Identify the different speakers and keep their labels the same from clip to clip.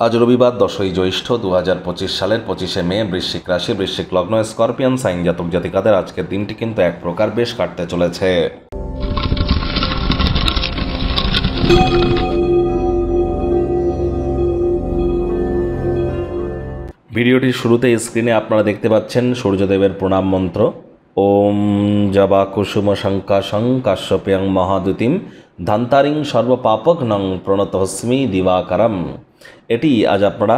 Speaker 1: আজ রবিবার 10ই জ্যৈষ্ঠ 2025 সালের 25শে মে। বৃশ্চিক রাশি, বৃশ্চিক লগ্ন, স্করপিয়ন সাইন জাতক জাতিকাদের আজকের দিনটি কিন্তু এক প্রকার বেশ কাটতে চলেছে। ভিডিওটির শুরুতে স্ক্রিনে আপনারা দেখতে পাচ্ছেন সূর্যদেবের প্রণাম মন্ত্র। ওম জবা কুসুম শঙ্কাশং কাশ্যপেয়ং মহাদুতিম ধান্তারিং সর্বপাপঘ্নং প্রণতহস্মি দিবাকারম। এটি আজ আপনারা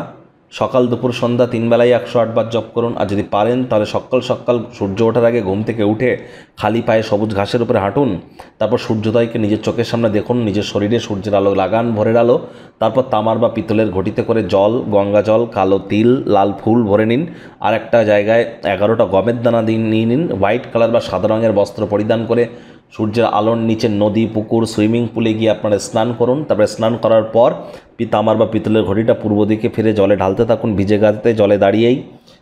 Speaker 1: সকাল দুপুর সন্ধ্যা 3 বেলায় 108 বার জপ করুন। আর যদি পারেন তাহলে সকাল সকাল সূর্য ওঠার আগে ঘুম থেকে উঠে খালি পায়ে সবুজ ঘাসের উপরে হাঁটুন। তারপর সূর্যোদয়কে নিজের চোখের সামনে দেখুন, নিজের শরীরে সূর্যের আলো লাগান, ভোরের আলো। তারপর তামার বা পিতলের ঘটিতে করে জল, গঙ্গা জল, কালো তিল, লাল ফুল ভরে নিন। আর একটা জায়গায় 11টা গমের দানা নিয়ে নিন। হোয়াইট কালার বা সাদা রঙের বস্ত্র পরিধান করে সূর্যের আলোর নিচে নদী, পুকুর, সুইমিং পুলে গিয়ে আপনারা স্নান করুন। তারপরে স্নান করার পর তামার বা পিতলের ঘটিটা পূর্ব দিকে ফিরে জলে ঢালতে থাকুন, ভিজে গাতে জলে দাঁড়িয়েই।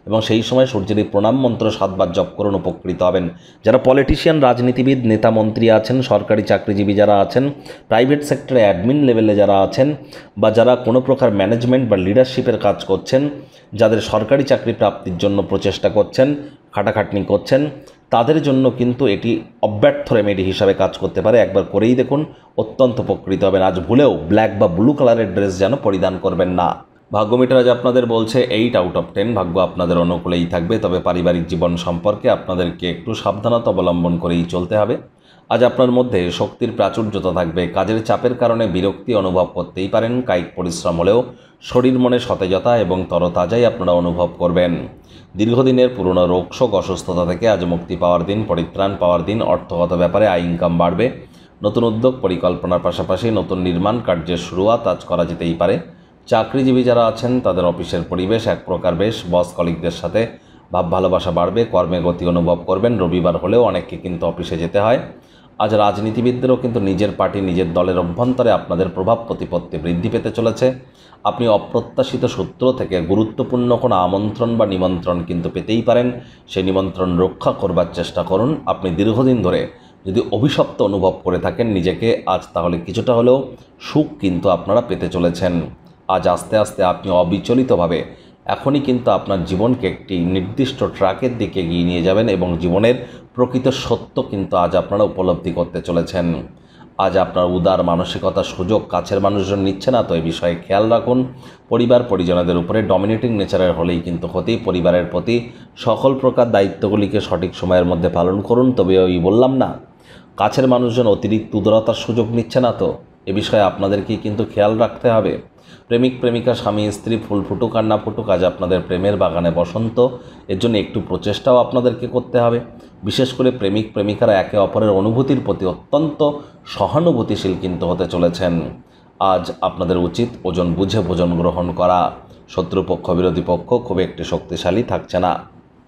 Speaker 1: এবং সেই সময় সূর্যের এই প্রণাম মন্ত্র 7 বার জপ করুন, উপকৃত হবেন। যারা পলিটিশিয়ান, রাজনীতিবিদ, নেতা মন্ত্রী আছেন, সরকারি চাকরিজীবী যারা আছেন, প্রাইভেট সেক্টরে অ্যাডমিন লেভেলে যারা আছেন, বা যারা কোনো প্রকার ম্যানেজমেন্ট বা লিডারশিপের কাজ করছেন, যাদের সরকারি চাকরি প্রাপ্তির জন্য প্রচেষ্টা করছেন, খাটাখাটনি করছেন, তাদের জন্য কিন্তু এটি অব্যর্থ রেমেডি হিসাবে কাজ করতে পারে। একবার করেই দেখুন, অত্যন্ত উপকৃত হবেন। আজ ভুলেও ব্ল্যাক বা ব্লু কালারের ড্রেস যেন পরিধান করবেন না। ভাগ্যমিটার আজ আপনাদের বলছে 8 আউট অফ 10। ভাগ্য আপনাদের অনুকূলেই থাকবে, তবে পারিবারিক জীবন সম্পর্কে আপনাদেরকে একটু সাবধানতা অবলম্বন করেই চলতে হবে। আজ আপনার মধ্যে শক্তির প্রাচুর্যতা থাকবে। কাজের চাপের কারণে বিরক্তি অনুভব করতেই পারেন। কায়িক পরিশ্রম হলেও শরীর মনে সতেজতা এবং তরতাজাই আপনারা অনুভব করবেন। দীর্ঘদিনের পুরনো রোগশোক, অসুস্থতা থেকে আজ মুক্তি পাওয়ার দিন, পরিত্রাণ পাওয়ার দিন। অর্থগত ব্যাপারে আয় ইনকাম বাড়বে। নতুন উদ্যোগ, পরিকল্পনার পাশাপাশি নতুন নির্মাণ কার্যের শুরুয়াত আজ করা যেতেই পারে। চাকরিজীবী যারা আছেন তাদের অফিসের পরিবেশ এক প্রকার বেশ। বস কলিগদের সাথে ভাব ভালোবাসা বাড়বে, কর্মে গতি অনুভব করবেন। রবিবার হলেও অনেককে কিন্তু অফিসে যেতে হয়। আজ রাজনীতিবিদদেরও কিন্তু নিজের পার্টি, নিজের দলের অভ্যন্তরে আপনাদের প্রভাব প্রতিপত্তি বৃদ্ধি পেতে চলেছে। আপনি অপ্রত্যাশিত সূত্র থেকে গুরুত্বপূর্ণ কোনো আমন্ত্রণ বা নিমন্ত্রণ কিন্তু পেতেই পারেন। সেই নিমন্ত্রণ রক্ষা করবার চেষ্টা করুন। আপনি দীর্ঘদিন ধরে যদি অভিশপ্ত অনুভব করে থাকেন নিজেকে, আজ তাহলে কিছুটা হলেও সুখ কিন্তু আপনারা পেতে চলেছেন। আজ আস্তে আস্তে আপনি অবিচলিতভাবে এখনই কিন্তু আপনার জীবনকে একটি নির্দিষ্ট ট্র্যাকের দিকে এগিয়ে নিয়ে যাবেন এবং জীবনের প্রকৃত সত্য কিন্তু আজ আপনারা উপলব্ধি করতে চলেছেন। আজ আপনার উদার মানসিকতা সুযোগ কাছের মানুষজন নিচ্ছে না, তো এই বিষয়ে খেয়াল রাখুন। পরিবার পরিজনদের উপরে ডমিনেটিং নেচারের হলেই কিন্তু ক্ষতি। পরিবারের প্রতি সকল প্রকার দায়িত্বগুলিকে সঠিক সময়ের মধ্যে পালন করুন। তবে ওই বললাম না, কাছের মানুষজন অতিরিক্ত উদারতার সুযোগ নিচ্ছে না, তো এ বিষয়ে আপনাদেরকেই কিন্তু খেয়াল রাখতে হবে। প্রেমিক প্রেমিকা, স্বামী স্ত্রী, ফুল ফুটুক আর না ফুটুক, আজ আপনাদের প্রেমের বাগানে বসন্ত। এর জন্য একটু প্রচেষ্টাও আপনাদেরকে করতে হবে। বিশেষ করে প্রেমিক প্রেমিকারা একে অপরের অনুভূতির প্রতি অত্যন্ত সহানুভূতিশীল কিন্তু হতে চলেছেন। আজ আপনাদের উচিত ওজন বুঝে ভোজন গ্রহণ করা। শত্রুপক্ষ, বিরোধী পক্ষ খুব একটি শক্তিশালী থাকছে না।